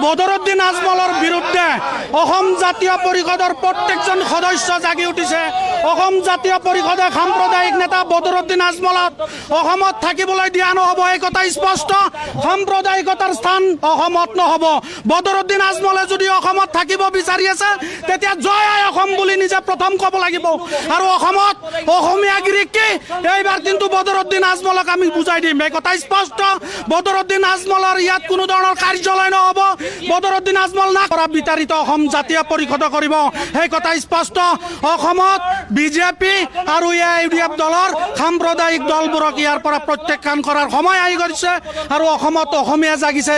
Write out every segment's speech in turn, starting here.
বদৰুদ্দিন আজমলৰ বিৰুদ্ধে অসম জাতীয় পৰিষদৰ প্ৰত্যেকজন সদস্য জাগি উঠিছে। অসম জাতীয় পৰিষদে সাম্প্ৰদায়িক নেতা বদৰুদ্দিন আজমলক অসমত থাকিবলৈ দিয়া নহ'ব, এই কথা স্পষ্ট। সাম্প্ৰদায়িকতাৰ স্থান অসমত নহ'ব। বদৰুদ্দিন আজমলে যদি অসমত থাকিব বিচাৰি আছে তেতিয়া জয় আই অসম বুলি নিজে প্ৰথম ক'ব লাগিব। আৰু অসমত অসমীয়াগিৰি কি এইবাৰ কিন্তু বদৰুদ্দিন আজমলক আমি বুজাই দিম, এই কথা স্পষ্ট। বদৰুদ্দিন আজমলৰ ইয়াত কোনো ধৰণৰ কাৰ্যালয় নহ'ব। বদৰুদ্দিন আজমল না কৰা বিতাড়িত অসম জাতীয় পৰিষদ কৰিব, সেই কথা স্পষ্ট। অসমত বিজেপি আৰু AUDF দলৰ সাম্প্ৰদায়িক দলবোৰক ইয়াৰ পৰা প্ৰত্যাখ্যান কৰাৰ সময় আহি গৈছে। আৰু অসমত অসমীয়া জাগিছে।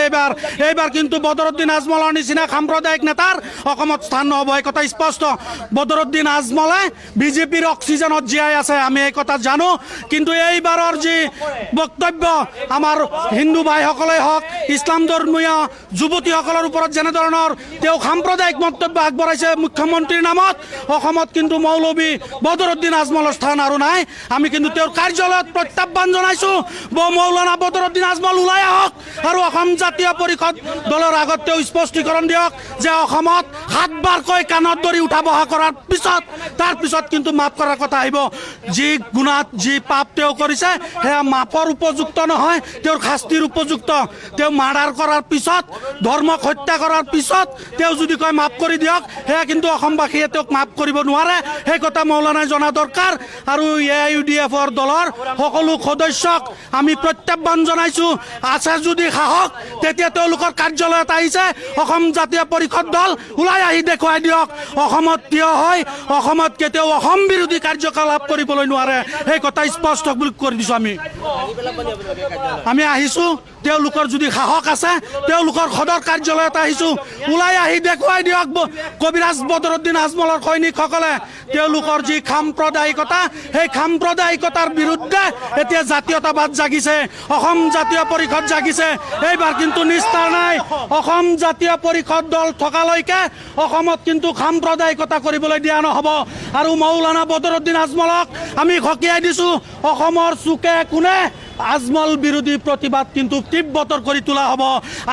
এইবাৰ কিন্তু বদৰুদ্দিন আজমলৰ নিচিনা সাম্প্ৰদায়িক নেতাৰ অসমত স্থান নহ'ব, এই কথা স্পষ্ট। বদৰুদ্দিন আজমলে বিজেপিৰ অক্সিজেনত জীয়াই আছে, আমি এই কথা জানো। কিন্তু এইবাৰৰ যি বক্তব্য আমাৰ হিন্দু ভাইসকলে হওক, ইছলাম ধৰ্মীয় যুৱতীসকলৰ ওপৰত যেনেধৰণৰ তেওঁ সাম্প্ৰদায়িক মন্তব্য আগবঢ়াইছে মুখ্যমন্ত্ৰীৰ নামত, অসমত কিন্তু মৌলবী বদৰুদ্দিন আজমলৰ স্থান আৰু নাই। আমি কিন্তু তেওঁৰ কাৰ্যালয়ত প্ৰত্যাহ্বান জনাইছোঁ, মৌলানা বদৰুদ্দিন আজমল ওলাই আহক আৰু অসম জাতীয় পৰিষদ দলৰ আগত তেওঁ স্পষ্টীকৰণ দিয়ক যে অসমত 7 বাৰকৈ কাণত ধৰি উঠা বহা কৰাৰ পিছত তাৰপিছত কিন্তু মাফ কৰাৰ কথা আহিব। যি গুণাত যি পাপ তেওঁ কৰিছে সেয়া মাফৰ উপযুক্ত নহয়, তেওঁৰ শাস্তিৰ উপযুক্ত। তেওঁ মাৰ্ডাৰ কৰাৰ পিছত, ধৰ্মক হত্যা কৰাৰ পিছত তেওঁ যদি কয় মাফ কৰি দিয়ক, সেয়া কিন্তু অসমবাসীয়ে তেওঁক মাফ কৰিব নোৱাৰে, সেই কথা মৌলানাই জনা দৰকাৰ। আৰু AUDFৰ দলৰ সকলো সদস্যক আমি প্ৰত্যাহ্বান জনাইছোঁ, আছে যদি সাহস তেতিয়া তেওঁলোকৰ কাৰ্যালয়ত আহিছে অসম জাতীয় পৰিষদ দল, ওলাই আহি দেখুৱাই দিয়ক অসমত থিয় হৈ অসমত কেতিয়াও অসম বিৰোধী কাৰ্যকলাপ কৰিবলৈ নোৱাৰে, সেই কথা স্পষ্ট বুলি কৰি দিছোঁ। আমি আহিছোঁ, তেওঁলোকৰ যদি সাহস আছে তেওঁলোকৰ সদৰ কাৰ্যালয়ত আহিছোঁ, ওলাই আহি দেখুৱাই দিয়ক কবিৰাজ বদৰুদ্দিন আজমলৰ সৈনিকসকলে তেওঁলোকৰ যি সাম্প্ৰদায়িকতা, সেই সাম্প্ৰদায়িকতাৰ বিৰুদ্ধে এতিয়া জাতীয়তাবাদ জাগিছে, অসম জাতীয় পৰিষদ জাগিছে। এইবাৰ কিন্তু নিস্তাৰ নাই। অসম জাতীয় পৰিষদ দল থকালৈকে অসমত কিন্তু সাম্প্ৰদায়িকতা কৰিবলৈ দিয়া নহ'ব। আৰু মৌলানা বদৰুদ্দিন আজমলক আমি সকীয়াই দিছোঁ, অসমৰ চুকে কোণে আজমল বিৰোধী প্ৰতিবাদ কিন্তু তীব্ৰতৰ কৰি তোলা হ'ব।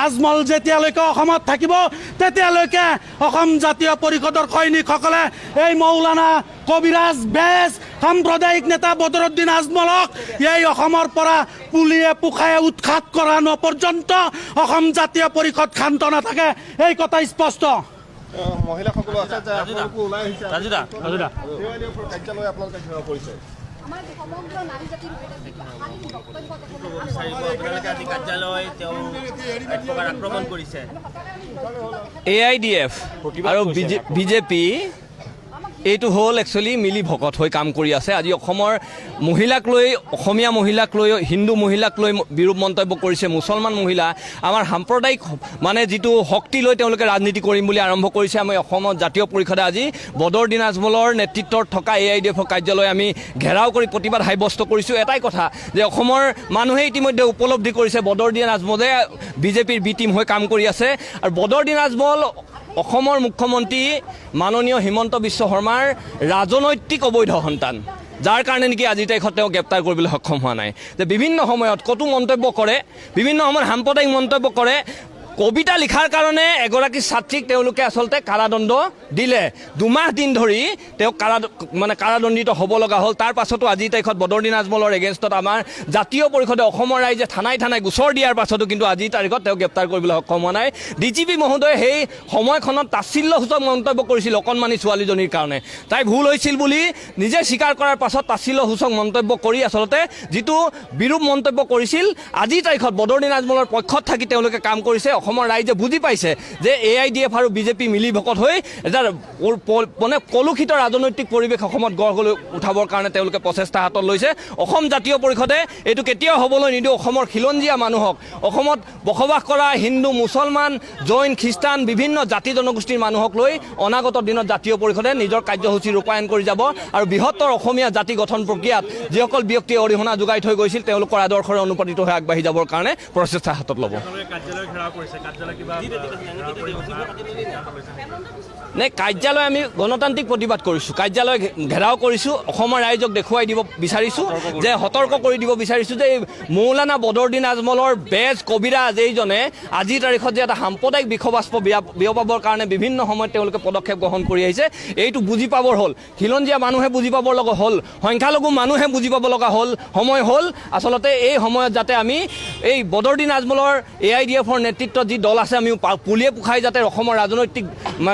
আজমল যেতিয়ালৈকে অসমত থাকিব তেতিয়ালৈকে অসম জাতীয় পৰিষদৰ সৈনিকসকলে এই মৌলানা কবিৰাজ বেজ সাম্প্ৰদায়িক নেতা বদৰুদ্দিন আজমলক এই অসমৰ পৰা পুলিয়ে পোখায়ে উৎখাত কৰা নপৰ্যন্ত অসম জাতীয় পৰিষদ শান্ত নাথাকে, এই কথা স্পষ্ট। মহিলাসকলো আছে যে আপোনালোক ওলাই আহিছে, কাৰ্যালয় আপোনালোকে ঘেৰাও কৰিছে। AIDF আৰু বিজেপি এইটো হ'ল একচুৱেলি মিলি ভকত হৈ কাম কৰি আছে। আজি অসমৰ মহিলাক লৈ, অসমীয়া মহিলাক লৈ, হিন্দু মহিলাক লৈ বিৰূপ মন্তব্য কৰিছে। মুছলমান মহিলা আমাৰ সাম্প্ৰদায়িক মানে যিটো শক্তি লৈ তেওঁলোকে ৰাজনীতি কৰিম বুলি আৰম্ভ কৰিছে। আমি অসমত জাতীয় পৰিষদে আজি বদৰুদ্দিন আজমলৰ নেতৃত্বত থকা AIDFৰ কাৰ্যালয় আমি ঘেৰাও কৰি প্ৰতিবাদ সাব্যস্ত কৰিছোঁ। এটাই কথা যে অসমৰ মানুহে ইতিমধ্যে উপলব্ধি কৰিছে বদৰুদ্দিন আজমলে বিজেপিৰ বি টিম হৈ কাম কৰি আছে। আৰু বদৰুদ্দিন আজমল অসমৰ মুখ্যমন্ত্ৰী মাননীয় হিমন্ত বিশ্ব শৰ্মাৰ ৰাজনৈতিক অবৈধ সন্তান, যাৰ কাৰণে নেকি আজিৰ তাৰিখত তেওঁ গ্ৰেপ্তাৰ কৰিবলৈ সক্ষম হোৱা নাই। যে বিভিন্ন সময়ত কটু মন্তব্য কৰে, বিভিন্ন সময়ত সাম্প্ৰদায়িক মন্তব্য কৰে। কবিতা লিখাৰ কাৰণে এগৰাকী ছাত্ৰীক তেওঁলোকে আচলতে কাৰাদণ্ড দিলে। 2 মাহ দিন ধৰি তেওঁক কাৰাদণ্ডিত হ'ব লগা হ'ল। তাৰ পাছতো আজিৰ তাৰিখত বদৰুদ্দিন আজমলৰ এগেইনষ্টত আমাৰ জাতীয় পৰিষদে, অসমৰ ৰাইজে থানাই গোচৰ দিয়াৰ পাছতো কিন্তু আজিৰ তাৰিখত তেওঁক গ্ৰেপ্তাৰ কৰিবলৈ সক্ষম হোৱা নাই। DGP মহোদয়ে সেই সময়খনত তাচ্ছিল্যসূচক মন্তব্য কৰিছিল অকণমানি ছোৱালীজনীৰ কাৰণে। তাই ভুল হৈছিল বুলি নিজে স্বীকাৰ কৰাৰ পাছত তাচ্ছিল্যসূচক মন্তব্য কৰি আচলতে যিটো বিৰূপ মন্তব্য কৰিছিল, আজিৰ তাৰিখত বদৰুদ্দিন আজমলৰ পক্ষত থাকি তেওঁলোকে কাম কৰিছে। অসমৰ ৰাইজে বুজি পাইছে যে AIDF আৰু বিজেপি মিলি ভকত হৈ এটা মানে কলুষিত ৰাজনৈতিক পৰিৱেশ অসমত গঢ় লৈ উঠাবৰ কাৰণে তেওঁলোকে প্ৰচেষ্টা হাতত লৈছে। অসম জাতীয় পৰিষদে এইটো কেতিয়াও হ'বলৈ নিদিওঁ। অসমৰ খিলঞ্জীয়া মানুহক, অসমত বসবাস কৰা হিন্দু, মুছলমান, জৈন, খ্ৰীষ্টান বিভিন্ন জাতি জনগোষ্ঠীৰ মানুহক লৈ অনাগত দিনত জাতীয় পৰিষদে নিজৰ কাৰ্যসূচী ৰূপায়ণ কৰি যাব। আৰু বৃহত্তৰ অসমীয়া জাতি গঠন প্ৰক্ৰিয়াত যিসকল ব্যক্তিয়ে অৰিহণা যোগাই থৈ গৈছিল তেওঁলোকৰ আদৰ্শৰে অনুপ্ৰাণিত হৈ আগবাঢ়ি যাবৰ কাৰণে প্ৰচেষ্টা হাতত ল'ব। নে কাৰ্যালয় আমি গণতান্ত্ৰিক প্ৰতিবাদ কৰিছোঁ, কাৰ্যালয় ঘেৰাও কৰিছোঁ, অসমৰ ৰাইজক দেখুৱাই দিব বিচাৰিছোঁ যে সতৰ্ক কৰি দিব বিচাৰিছোঁ যে এই মৌলানা বদৰুদ্দিন আজমলৰ বেজ কবিৰাজ এইজনে আজিৰ তাৰিখত যে এটা সাম্প্ৰদায়িক বিষবাস্প বিয়পাবৰ কাৰণে বিভিন্ন সময়ত তেওঁলোকে পদক্ষেপ গ্ৰহণ কৰি আহিছে, এইটো বুজি পাবৰ হ'ল, খিলঞ্জীয়া মানুহে বুজি পাব লগা হ'ল, সংখ্যালঘু মানুহে বুজি পাব লগা হ'ল, সময় হ'ল আচলতে এই সময়ত যাতে আমি এই বদৰুদ্দিন আজমলৰ AIDFৰ নেতৃত্বত যি দল আছে আমি পুলিয়ে পোখাই যাতে অসমৰ ৰাজনৈতিক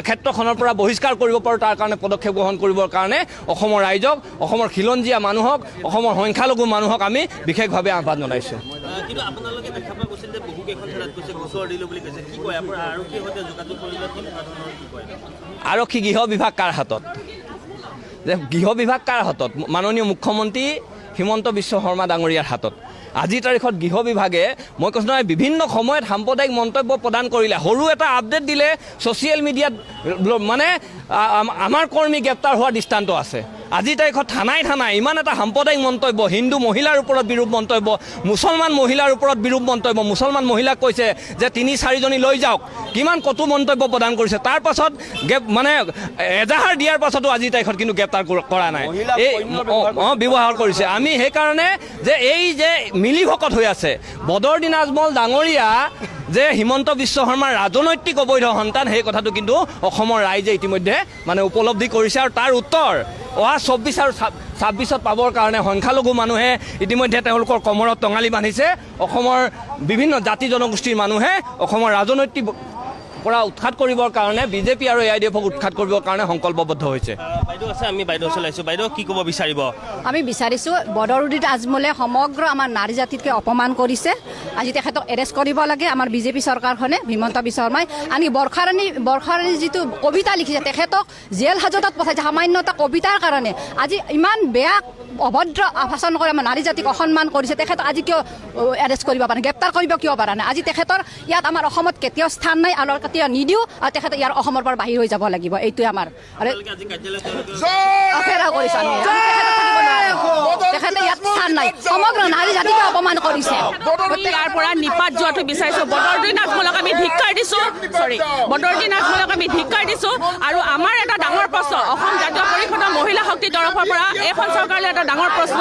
ক্ষেত্ৰখনৰ পৰা বহিষ্কাৰ কৰিব পাৰোঁ তাৰ কাৰণে পদক্ষেপ গ্ৰহণ কৰিবৰ কাৰণে অসমৰ ৰাইজক, অসমৰ খিলঞ্জীয়া মানুহক, অসমৰ সংখ্যালঘু মানুহক আমি বিশেষভাৱে আহ্বান জনাইছোঁ। কিন্তু আপোনালোকে দেখা পোৱা গৈছিল যে বহুকেইখন ঠাইত কৈছে গোচৰ দিলোঁ বুলি কৈছে, কি কয় আপোনাৰ আৰক্ষীৰ সৈতে যোগাযোগ কৰিলে কেনেকুৱা ধৰণৰ কি কয়? আৰক্ষী গৃহ বিভাগ কাৰ হাতত, যে গৃহ বিভাগ কাৰ হাতত? মাননীয় মুখ্যমন্ত্ৰী হিমন্ত বিশ্ব শৰ্মা ডাঙৰীয়াৰ হাতত। আজিৰ তাৰিখত গৃহ বিভাগে মই কৈছোঁ নহয় বিভিন্ন সময়ত সাম্প্ৰদায়িক মন্তব্য প্ৰদান কৰিলে, সৰু এটা আপডেট দিলে ছ'চিয়েল মিডিয়াত মানে আমাৰ কৰ্মী গ্ৰেপ্তাৰ হোৱাৰ দৃষ্টান্ত আছে। আজিৰ তাৰিখত থানাই ইমান এটা সাম্প্ৰদায়িক মন্তব্য, হিন্দু মহিলাৰ ওপৰত বিৰূপ মন্তব্য, মুছলমান মহিলাৰ ওপৰত বিৰূপ মন্তব্য, মুছলমান মহিলাক কৈছে যে 3-4জনী লৈ যাওক, কিমান কটু মন্তব্য প্ৰদান কৰিছে, তাৰ পাছত মানে এজাহাৰ দিয়াৰ পাছতো আজিৰ তাৰিখত কিন্তু গ্ৰেপ্তাৰ কৰা নাই, এই ব্যৱহাৰ কৰিছে। আমি সেইকাৰণে যে এই যে মিলিভকত হৈ আছে বদৰুদ্দিন আজমল ডাঙৰীয়া যে হিমন্ত বিশ্ব শৰ্মাৰ ৰাজনৈতিক অবৈধ সন্তান, সেই কথাটো কিন্তু অসমৰ ৰাইজে ইতিমধ্যে মানে উপলব্ধি কৰিছে আৰু তাৰ উত্তৰ অহা 24 আৰু 26ত পাবৰ কাৰণে সংখ্যালঘু মানুহে ইতিমধ্যে তেওঁলোকৰ কমৰত টঙালি বান্ধিছে। অসমৰ বিভিন্ন জাতি জনগোষ্ঠীৰ মানুহে অসমৰ ৰাজনৈতিক পৰা উৎখাত কৰিবৰ কাৰণে BJP আৰু AIDFক উৎখাত কৰিবৰ কাৰণে সংকল্পবদ্ধ হৈছে। বাইদেউ আছে, আমি বাইদেউ চলাইছোঁ। বাইদেউ কি ক'ব বিচাৰিব? আমি বিচাৰিছোঁ বদৰুদ্দিন আজমলে সমগ্ৰ আমাৰ নাৰী জাতিতকৈ অপমান কৰিছে, আজি তেখেতক এৰেষ্ট কৰিব লাগে আমাৰ BJP চৰকাৰখনে, হিমন্ত বিশ্ব শৰ্মাই। আনি বৰ্ষাৰাণী যিটো কবিতা লিখিছে তেখেতক জেল হাজতত পঠাইছে সামান্য এটা কবিতাৰ কাৰণে। আজি ইমান বেয়া অভদ্ৰ ভাষণ কৰি আমাৰ নাৰী জাতিক অসন্মান কৰিছে, তেখেতক আজি কিয় এৰেষ্ট কৰিব পৰা নাই, গ্ৰেপ্তাৰ কৰিব কিয় পৰা নাই? আজি তেখেতৰ ইয়াত আমাৰ অসমত কেতিয়াও স্থান নাই আৰু কেতিয়াও নিদিওঁ, আৰু তেখেতে ইয়াৰ অসমৰ পৰা বাহিৰ হৈ যাব লাগিব, এইটোৱে আমাৰ আফেৰা কৰিছে। আমি তেখেতে ইয়াত স্থান নাই, সমগ্ৰ নাৰী জাতিকে অপমান কৰিছে। ইয়াৰ পৰা নিপাত যোৱাটো বিচাৰিছোঁ। বদৰুদ্দিন আজমলক আমি ধিক্কাৰ দিছোঁ, বদৰুদ্দিন আজমলক আমি ধিক্কাৰ দিছোঁ। আৰু আমাৰ এটা ডাঙৰ প্ৰশ্ন, অসম জাতীয় পৰিষদৰ মহিলা শক্তিৰ তৰফৰ পৰা এইখন চৰকাৰলৈ এটা ডাঙৰ প্ৰশ্ন,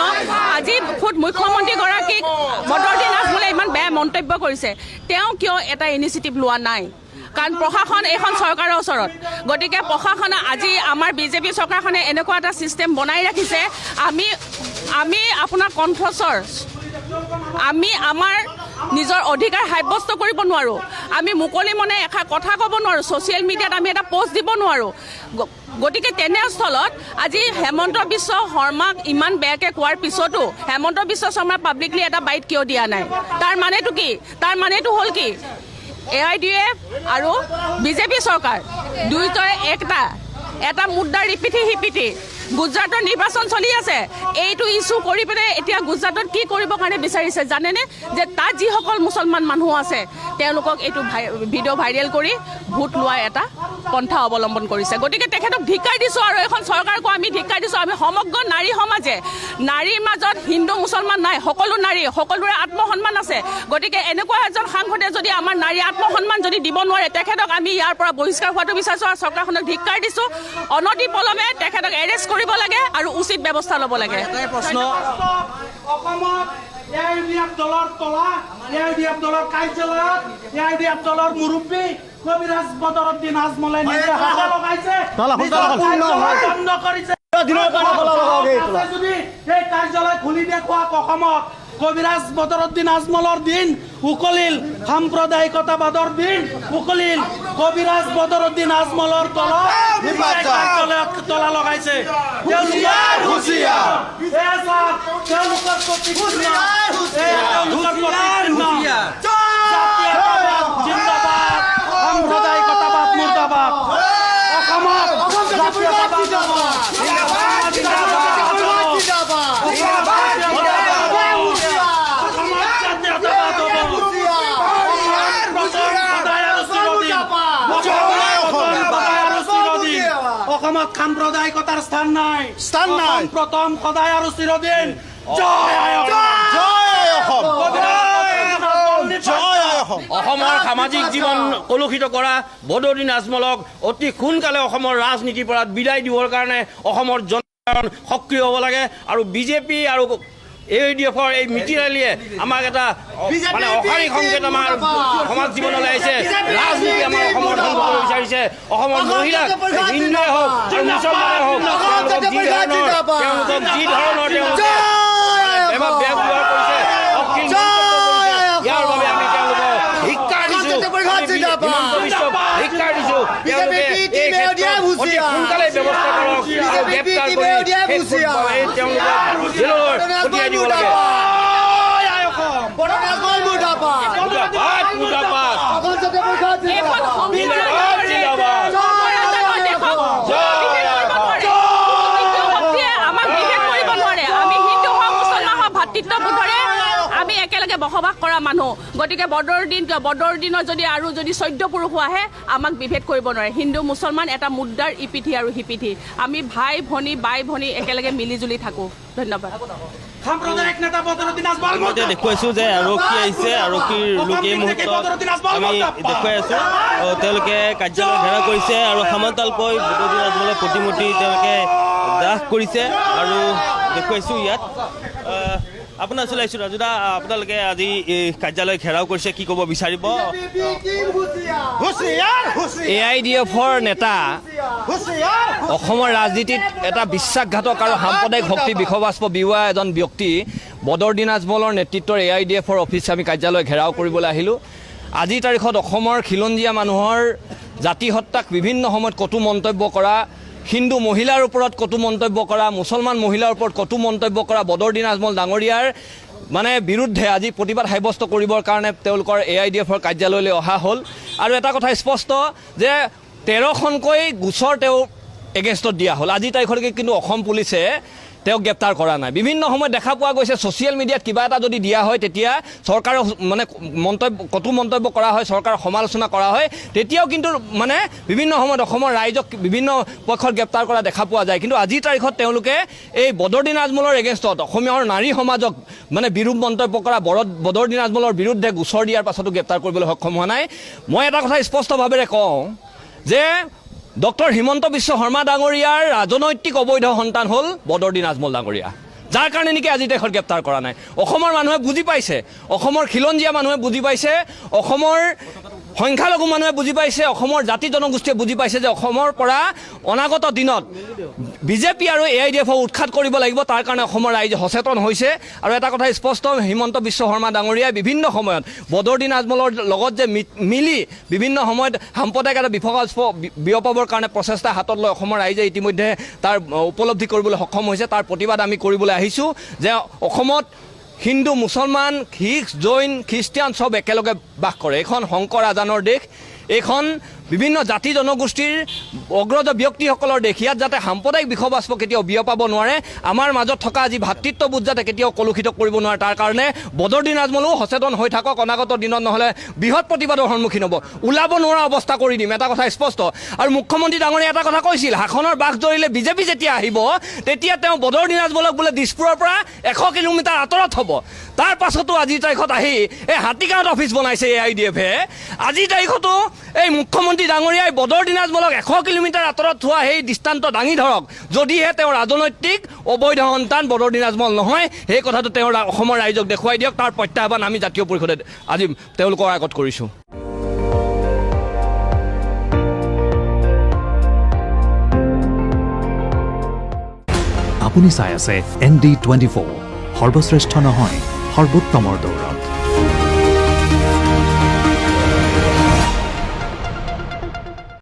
আজি খোদ মুখ্যমন্ত্ৰীগৰাকীক বদৰুদ্দিন আজমলে ইমান বেয়া মন্তব্য কৰিছে, তেওঁ কিয় এটা ইনিচিয়েটিভ লোৱা নাই? কাৰণ প্ৰশাসন এইখন চৰকাৰৰ ওচৰত, গতিকে প্ৰশাসনে আজি আমাৰ BJP চৰকাৰখনে এনেকুৱা এটা ছিষ্টেম বনাই ৰাখিছে, আমি আপোনাৰ কণ্ঠস্বৰ, আমি আমাৰ নিজৰ অধিকাৰ সাব্যস্ত কৰিব নোৱাৰোঁ, আমি মুকলি মনে এষাৰ কথা ক'ব নোৱাৰোঁ, ছ'চিয়েল মিডিয়াত আমি এটা পোষ্ট দিব নোৱাৰোঁ। গতিকে তেনেস্থলত আজি হেমন্ত বিশ্ব শৰ্মাক ইমান বেয়াকৈ কোৱাৰ পিছতো হেমন্ত বিশ্ব শৰ্মাই পাব্লিকলি এটা বাইট কিয় দিয়া নাই? তাৰ মানেটো কি? তাৰ মানেটো হ'ল কি? AIDF আৰু BJP চৰকাৰ দুয়োটাৰে এটা মুদ্দাৰ ইপিঠি গুজৰাটৰ নিৰ্বাচন চলি আছে, এইটো ইছ্যু কৰি পেলাই এতিয়া গুজৰাটত কি কৰিবৰ কাৰণে বিচাৰিছে জানেনে? যে তাত যিসকল মুছলমান মানুহ আছে তেওঁলোকক এইটো ভিডিঅ' ভাইৰেল কৰি ভোট লোৱাৰ এটা পন্থা অৱলম্বন কৰিছে। গতিকে তেখেতক ধিক্কাৰ দিছোঁ আৰু এখন চৰকাৰকো আমি ধিক্কাৰ দিছোঁ। আমি সমগ্ৰ নাৰী সমাজে, নাৰীৰ মাজত হিন্দু মুছলমান নাই, সকলো নাৰী, সকলোৰে আত্মসন্মান আছে। গতিকে এনেকুৱা এজন সাংসদে যদি আমাৰ নাৰী আত্মসন্মান যদি দিব নোৱাৰে, তেখেতক আমি ইয়াৰ পৰা বহিষ্কাৰ হোৱাটো বিচাৰিছোঁ আৰু চৰকাৰখনক ধিক্কাৰ দিছোঁ। অনতি পলমে তেখেতক এৰেষ্ট কৰিব লাগে আৰু উচিত ব্যৱস্থা ল'ব লাগে। প্ৰশ্ন অসমত AIDF দলৰ তলা, AIDF দলৰ কাৰ্যালয়ত AIDF দলৰ মুৰব্বী কবিৰাজ বদৰুদ্দিন আজমলে নিজে হাতে লগাইছে, বন্ধ কৰিছে। যদি এই কাৰ্যালয় খুলি দেখুৱাক অসমত, কবিৰাজ বদৰুদ্দিন আজমলৰ দিন উকলিল, সাম্প্ৰদায়িকতাবাদৰ দিন উকলিল। কবিৰাজ বদৰুদ্দিন আজমলৰ তলত কাৰ্যালয়ত তলা লগাইছে। সাম্প্ৰদায়িকতাবাদ মুৰ্দাবাদ। অসমত অসমত সাম্প্ৰদায়িকতাৰ স্থান নাই, প্ৰথম সদায় আৰু চিৰদিন। জয় আই অসম। অসমৰ সামাজিক জীৱন কলুষিত কৰা বদৰুদ্দিন আজমলক অতি সোনকালে অসমৰ ৰাজনীতিৰ পৰা বিদায় দিবৰ কাৰণে অসমৰ জনসাধাৰণ সক্ৰিয় হ'ব লাগে আৰু বিজেপি আৰু AIDFৰ এই মিতি ৰেলীয়ে আমাক এটা মানে অসামৰিক সংকেত আমাৰ সমাজ জীৱনলৈ আহিছে ৰাজনীতি আমাৰ অসমৰ ধ্বংস কৰিব বিচাৰিছে অসমৰ মহিলা হিন্দুৱে হওক আৰু মুছলমানে হওক তেওঁলোকক যি ধৰণৰ তেওঁলোকে ব্যৱহাৰ কৰিছে অশ্লীল মন্তব্য কৰিছে ইয়াৰ বাবে আমি তেওঁলোকক ধিক্কাৰ দিছোঁ হিমন্ত বিশ্বক ধিক্কাৰ দিছোঁ তেওঁলোকে এই ক্ষেত্ৰত অতি সোনকালে ব্যৱস্থা কৰক আৰু গ্ৰেপ্তাৰ কৰি তেওঁলোকক জেললৈ পঠিয়াই দিব লাগে আমি একেলগে বসবাস কৰা মানুহ গতিকে বদৰুদ্দিনৰ যদি 14 পুৰুষ আহে আমাক বিভেদ কৰিব নোৱাৰে হিন্দু মুছলমান এটা মুদ্ৰাৰ ইপিঠি আৰু সিপিঠি আমি ভাই ভনী বাই ভনী একেলগে মিলিজুলি থাকো ধন্যবাদ সাম্প্ৰদায়িক নেতা বদৰুদ্দিন আজমল মই দেখুৱাইছোঁ যে আৰক্ষী আহিছে আৰক্ষীৰ লোকে মুহূৰ্তত আমি দেখুৱাই আছোঁ তেওঁলোকে কাৰ্যালয় ঘেৰাও কৰিছে আৰু সমান্তৰালকৈ বদৰুদ্দিন আজমলৰ প্ৰতিমূৰ্তি তেওঁলোকে দাহ কৰিছে আৰু দেখুৱাইছোঁ ইয়াত আপোনাৰ ওচৰলৈ আহিছোঁ ৰাজুদা আপোনালোকে আজি কাৰ্যালয় ঘেৰাও কৰিছে কি ক'ব বিচাৰিব AIDFৰ নেতা অসমৰ ৰাজনীতিত এটা বিশ্বাসঘাতক আৰু সাম্প্ৰদায়িক শক্তি বিষবাস্প বিওৱা এজন ব্যক্তি বদৰুদ্দিন আজমলৰ নেতৃত্বৰ AIDFৰ অফিচ আমি কাৰ্যালয় ঘেৰাও কৰিবলৈ আহিলোঁ আজিৰ তাৰিখত অসমৰ খিলঞ্জীয়া মানুহৰ জাতি হত্যাক বিভিন্ন সময়ত কটু মন্তব্য কৰা হিন্দু মহিলাৰ ওপৰত কটু মন্তব্য কৰা মুছলমান মহিলাৰ ওপৰত কটু মন্তব্য কৰা বদৰুদ্দিন আজমল ডাঙৰীয়াৰ মানে বিৰুদ্ধে আজি প্ৰতিবাদ সাব্যস্ত কৰিবৰ কাৰণে তেওঁলোকৰ AIDFৰ কাৰ্যালয়লৈ অহা হ'ল আৰু এটা কথা স্পষ্ট যে 13খনকৈ গোচৰ তেওঁ এগেইনষ্টত দিয়া হ'ল আজি তাৰিখলৈকে কিন্তু অসম পুলিচে তেওঁক গ্ৰেপ্তাৰ কৰা নাই বিভিন্ন সময়ত দেখা পোৱা গৈছে ছ'চিয়েল মিডিয়াত কিবা এটা যদি দিয়া হয় তেতিয়া চৰকাৰৰ মানে কটু মন্তব্য কৰা হয় চৰকাৰৰ সমালোচনা কৰা হয় তেতিয়াও কিন্তু মানে বিভিন্ন সময়ত অসমৰ ৰাইজক বিভিন্ন পক্ষত গ্ৰেপ্তাৰ কৰা দেখা পোৱা যায় কিন্তু আজিৰ তাৰিখত তেওঁলোকে এই বদৰুদ্দিন আজমলৰ এগেইনষ্টত অসমীয়াৰ নাৰী সমাজক মানে বিৰূপ মন্তব্য কৰা বদৰুদ্দিন আজমলৰ বিৰুদ্ধে গোচৰ দিয়াৰ পাছতো গ্ৰেপ্তাৰ কৰিবলৈ সক্ষম হোৱা নাই মই এটা কথা স্পষ্টভাৱে কওঁ যে ডক্টৰ হিমন্ত বিশ্ব শৰ্মা ডাঙৰীয়াৰ ৰাজনৈতিক অবৈধ সন্তান হ'ল বদৰুদ্দিন আজমল ডাঙৰীয়া যাৰ কাৰণে নেকি আজি দেশত গ্ৰেপ্তাৰ কৰা নাই অসমৰ মানুহে বুজি পাইছে অসমৰ খিলঞ্জীয়া মানুহে বুজি পাইছে অসমৰ সংখ্যালঘু মানুহে বুজি পাইছে অসমৰ জাতি জনগোষ্ঠীয়ে বুজি পাইছে যে অসমৰ পৰা অনাগত দিনত বিজেপি আৰু AIDFক উৎখাত কৰিব লাগিব তাৰ কাৰণে অসমৰ ৰাইজে সচেতন হৈছে আৰু এটা কথা স্পষ্ট হিমন্ত বিশ্ব শৰ্মা ডাঙৰীয়াই বিভিন্ন সময়ত বদৰুদ্দিন আজমলৰ লগত যে মিলি বিভিন্ন সময়ত সাম্প্ৰদায়িক এটা বিয়পাবৰ কাৰণে প্ৰচেষ্টা হাতত লৈ অসমৰ ৰাইজে ইতিমধ্যে তাৰ উপলব্ধি কৰিবলৈ সক্ষম হৈছে তাৰ প্ৰতিবাদ আমি কৰিবলৈ আহিছোঁ যে অসমত হিন্দু মুছলমান শিখ জৈন খ্ৰীষ্টিয়ান সব একেলগে বাস কৰে এখন শংকৰ আজানৰ দেশ এইখন বিভিন্ন জাতি জনগোষ্ঠীৰ অগ্ৰজ ব্যক্তিসকলৰ দেশ ইয়াত যাতে সাম্প্ৰদায়িক বিষবাস্প কেতিয়াও বিয়পাব নোৱাৰে আমাৰ মাজত থকা আজি ভাতৃত্ববোধ যাতে কেতিয়াও কলুষিত কৰিব নোৱাৰে তাৰ কাৰণে বদৰুদ্দিন আজমলো সচেতন হৈ থাকক অনাগত দিনত নহ'লে বৃহৎ প্ৰতিবাদৰ সন্মুখীন হ'ব ওলাব নোৱাৰা অৱস্থা কৰি দিম এটা কথা স্পষ্ট আৰু মুখ্যমন্ত্ৰী ডাঙৰীয়াই এটা কথা কৈছিল শাসনৰ বাঘ ধৰিলে বিজেপি যেতিয়া আহিব তেতিয়া তেওঁ বদৰুদ্দিন আজমলক বোলে দিছপুৰৰ পৰা 100 কিলোমিটাৰ আঁতৰত হ'ব তাৰ পাছতো আজিৰ তাৰিখত আহি এই হাতীগাঁৱত অফিচ বনাইছে AIDFে আজিৰ তাৰিখতো এই মুখ্যমন্ত্ৰী ডাঙৰীয়াই বদৰুদ্দিন আজমলক 100 কিলোমিটাৰ আঁতৰত থোৱা সেই দৃষ্টান্ত দাঙি ধৰক যদিহে তেওঁৰ ৰাজনৈতিক অবৈধ সন্তান বদৰুদ্দিন আজমল নহয় সেই কথাটো তেওঁৰ অসমৰ ৰাইজক দেখুৱাই দিয়ক তাৰ প্ৰত্যাহ্বান আমি জাতীয় পৰিষদে আজি তেওঁলোকৰ আগত কৰিছোঁ আপুনি চাই আছে ND24 সৰ্বশ্ৰেষ্ঠ নহয় সৰ্বোত্তমৰ দৌৰা